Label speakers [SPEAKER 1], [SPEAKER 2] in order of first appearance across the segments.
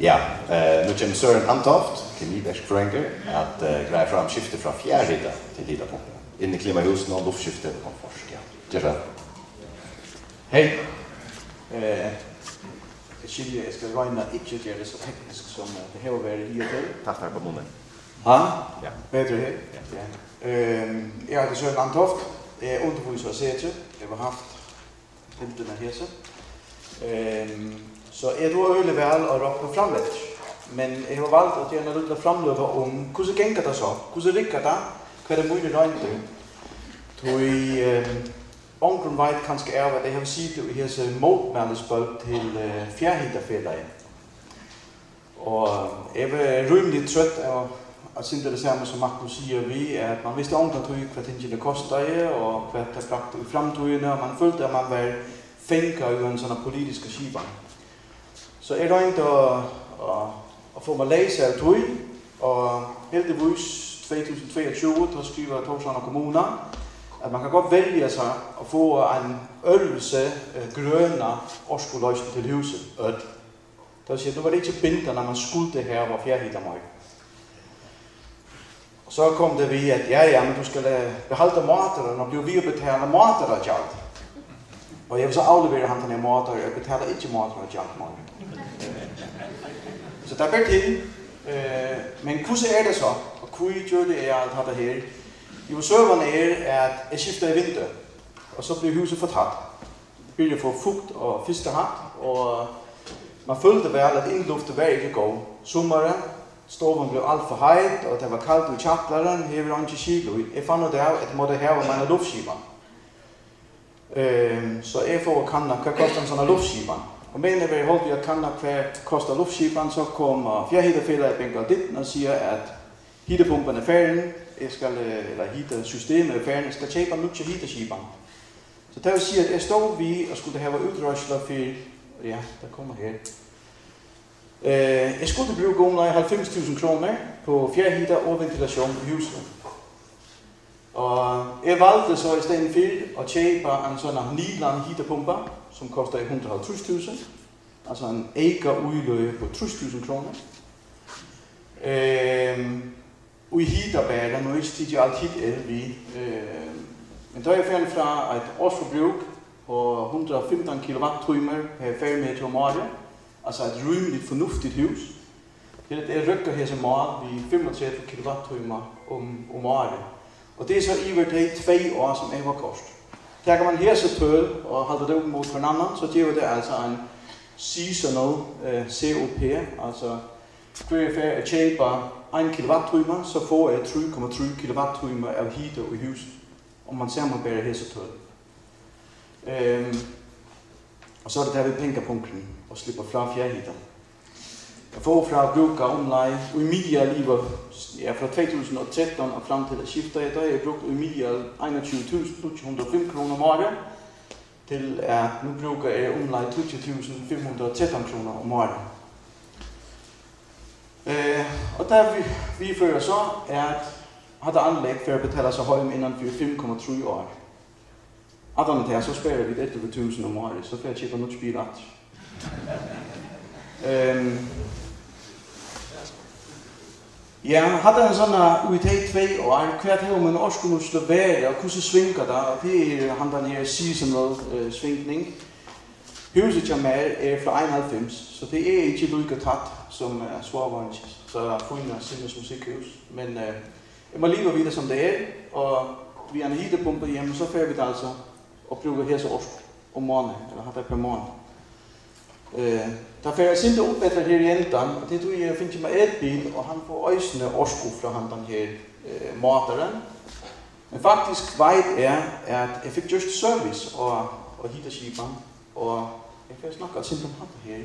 [SPEAKER 1] Ja, nu kommer Søren Antoft, kemiverksfrøyngur, at greie fram skiftet fra fjærhita til hitapumpen. Inn i klimahusen og luftskiftet og komfort. Ja, gjør det.
[SPEAKER 2] Hej. Jeg skal regne ikke gjøre det så teknisk som det har været i og til.
[SPEAKER 1] Takk på munnen.
[SPEAKER 2] Ha?
[SPEAKER 1] Ja.
[SPEAKER 2] Bedre her? Ja. Jeg heter Søren Antoft. Jeg er underviser og sætter. Jeg har haft bildene her så. Så jeg tror øyelig vel at råbe på fremlæg. Men jeg har valgt at jeg har fremløbet om hvordan gænger det så? Hvordan rikker det? Hvad er det muligt røgnet det? Onklen veit kanskje hvad det har sagt i hans modmælesbold til fjærhitterfældet. Og jeg var rymligt trøtt af at sige det samme som Markus siger vi, at man vidste onklen tog hvad tingene koster og hvad der bragte i fremtiden, og man følte at man var fænker i en sådan politisk skibang. Så jeg røgnet at få mig læse af tog, og heldigvis 2022, der skriver Torshavn og kommuner, at man kan godt vælge sig at få en øvelse grønne årskoløjsen til huset. Det vil sige, at nu var det ikke bindet, når man skulle det her, hvor fjærhittermøg. Og så kom det ved, at ja, men du skal beholde materen og blive ved at betale mater og alt. Og jeg vil så aflevere han den her mater, og jeg betaler ikke mater og alt. Så der er til. Men hvordan er det så? Og hvordan gør det alt det her? Jo, serveren at jeg skifter i vinter, og så bliver huset fortaget. Begynder få fugt og fiskehat, og man følte vel, at indluftet var ikke god. Sommeren, stoven blev alt for højt, og det var kaldt i chatleren, her var ikke kilo. Jeg fandt ud af, at jeg måtte have mine luftskiber. Så jeg får kanda, hvad koster en sådan luftskiber? Og men jeg holdt ved at kanda, hvad koster luftskiberen, så kommer fjærhitterfældet i bænker dit og siger, at hitepumpen er færdig. Eller hittesystemet er færdigt, jeg skal købe en nyt hitteskiben. Så det vil sige, at jeg stod ved og skulle have udrøsler for, ja, der kommer her. Jeg skulle bruge gode 90.000 kroner på fjærhitter og ventilation i huset. Og jeg valgte så i stedet for at købe en sådan Nilan hittepumper, som koster 150.000. Altså en ægger udløb på 60.000 kroner. Og i hitterbager, nu er det alt hit elvi. Men der er jeg færdig fra et årsforbrug på 115 kWh per færdigmeter om året. Altså et rymeligt fornuftigt hus. Det rykker her som året ved 35 kWh om året. Og det er så i hvert 2 år, som jeg var kost. Der kan man her så tøl og holde det op mod hinanden, så det er det altså en seasonal COP, altså hver færd at købe 1 kWh, så får jeg 3,3 kWh af hitte i huset, og man ser man bare her så tøl. Og så er det der ved pengepunkten og slipper fra fjærhitter. Jeg får fra at bruge omleje i medialivet, ja, fra 2013 og frem til at skifte, der har jeg brugt i medial 21.105 kroner om året, til at nu bruger jeg omleje 20.513 kroner om året. Og der vi fører så, er at har der anlæg for at betale sig højt inden for 5,3 år. Aderne der, så sparer vi 11.000 om året, så får jeg købe noget bil ret. Ja, har der en sådan UIT 2 år, hvert har man også kunne slå være, og hvordan svinger der, og det er han den her seasonal svingning. Huset jeg med er fra 91, så det er ikke lykket tæt som Swarvanch, så der er fundet Simmes musikhus. Men jeg må lige vide som det er, og vi er en hittepumpe hjemme, så får vi det altså og bruger her så også om morgenen, eller har det per morgen. Der får jeg simpelthen opbedret her i enden, og det tror jeg findes med et bil, og han får øjsene årsko fra han den her materen. Men faktisk vejt er, at jeg fik just service og hitterskiberen, og jeg får snakke simpelthen ham her.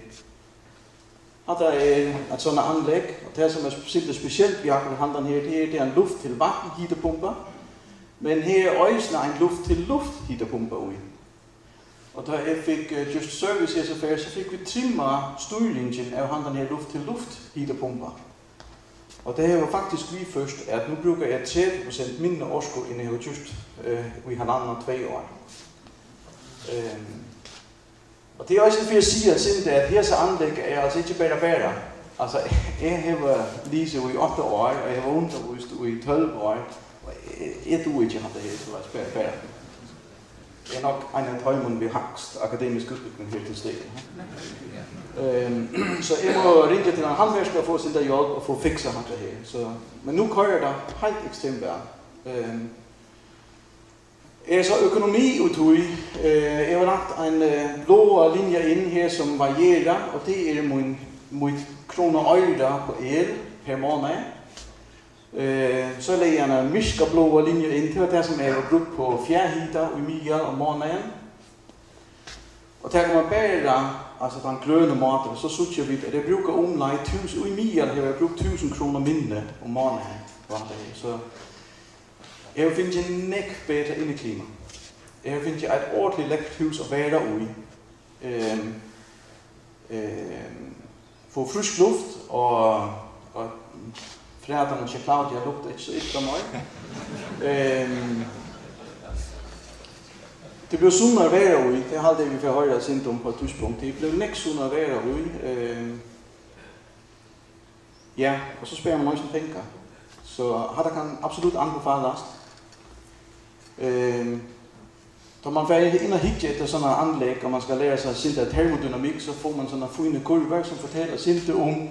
[SPEAKER 2] Der er et sådan anlæg, og det som er specielt vi har han den her, det er en luft til vand hitterpumper, men her er øjsene en luft til luft hitterpumper ud. Og da jeg fik just service her så fik vi trimmer styrlingen af han den her luft til luft hitterpumper. Og det her var faktisk lige først, at nu bruger jeg 30% mindre årsko, end jeg har just i halvanden og 2 år. Og det er også for at sige, at her så anlæg er altså ikke bare. Altså, jeg har lige i 8 år, og jeg var undervist i 12 år, og jeg duer ikke have det her, så jeg spørger færdig. Det er nok en af drømmen ved Hagst akademisk udvikling her til stedet. Så jeg må ringe til en håndværsker og få sin der hjælp og få fikset ham det her. Så, men nu kører der helt ekstremt værd. Jeg er så økonomi udtøj. Jeg har lagt en blå linje ind her, som varierer, og det er mit kroner øjre på el per måned. Så lægger jeg en miskerblå linje ind, det var det, som jeg har brugt på fjerdehiter i Mia om måneden. Og der man bare, altså den grønne måte, så synes jeg vidt, at jeg bruger omlej 1000, i Mia har jeg brugt 1000 kroner mindre om måneden. Så jeg har fundet en næk bedre ind i klima. Jeg har fundet et ordentligt lækkert hus at være ude. Få frisk luft og fredagen til Claudia lugter ikke så ekstra meget. Det blev sundere at være ude. Det har det vi får højere symptom på et tidspunkt. Det blev ikke sundere at være ude. Ja, og så spørger man også en penge. Så har der kan absolut anbefales. Når man får ind og higge efter sådan et anlæg, og man skal lære sig at sinte termodynamik, så får man sådan en fine kurver, som fortæller sinte om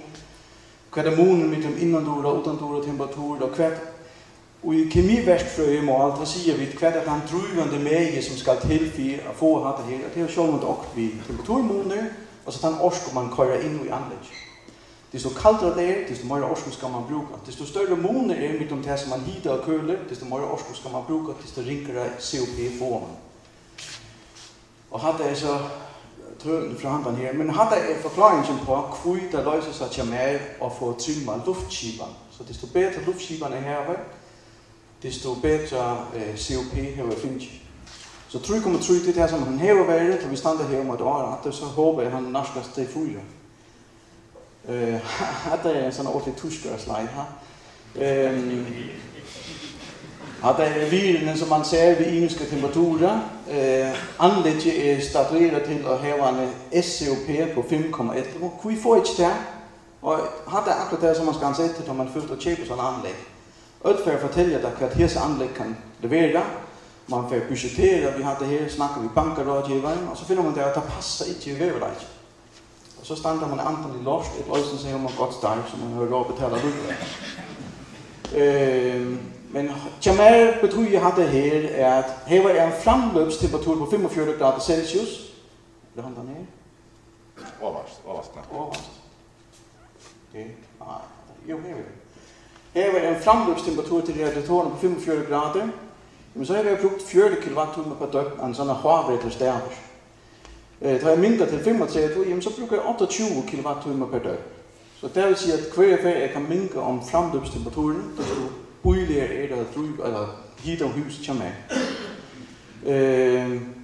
[SPEAKER 2] hvad der månen mellem indendure og udendure temperaturer, og hvad i kemiværkfrøgemål, der siger vi, hvad er den drivende mæge, som skal til for at få det her. Og det er jo sjovt nok ved temperaturmåner, og så den orsko, man kører ind i anlæg. Desto kaldere det er, desto mere orsko skal man bruge. Desto større måner er mellem det, som man hitter og køler, desto mere orsko skal man bruge, desto rinkere CO2 får man. Og har det så trøden fra handen her, men har der forklaringen på, hvor der løser sig til med at få trimmet luftskiberne. Så desto bedre luftskiberne er herude, desto bedre COP herude findes. Så 3,3 det er det, som han herude været, og vi stander her om et år, så håber jeg, at han naskes til fulde. Det er sådan en ordentlig tuskere slide her. Og der er hvilende, som man ser ved engelske temperaturer. Anlægget er statueret til at have en SCOP på 5,1. Kunne I få et der? Og har der akkurat der, som man skal ansætte, når man først og køber sådan en anlæg. Ødfærd fortæller dig, hvad disse anlæg kan levere. Man får budgettere, vi har det her, snakker vi bankerrådgiveren, og så finder man der, at der passer ikke i væveret. Og så stander man andre i loft, et løsning, så har man godt steg, så man hører lov at betale ryggen. Men Jamal betyder har det her, er at her er en fremløbstemperatur på 45 grader Celsius. Vil han dernede? Overvast. Okay. Nej, jo her er det. Her er en fremløbstemperatur til radiatorerne på 45 grader. Men så har vi brugt 40 kWh per døgn af en sådan hårdvætter stærk. Når jeg mindre til 35, så bruger jeg 28 kWh per døgn. Så det vil sige, at hver ferie kan mindre om fremløbstemperaturen, desto udlærer eller hitter huset til mig.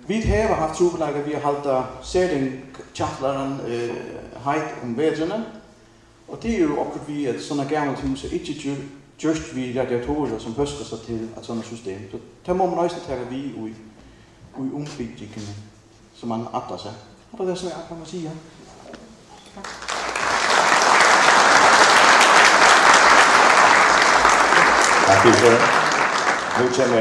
[SPEAKER 2] Vi har haft superlægger, vi har holdt særlig tjattleren højt om værdene. Og det er jo også vi, at sådan et gammelt hus er ikke just vi radiatorer, som høster sig til et sådan system. Så der må man også tage vi i umflygtigene, som man agter sig. Og det er sådan, jeg kan sige her.
[SPEAKER 1] Tak, Peter. Nu kommer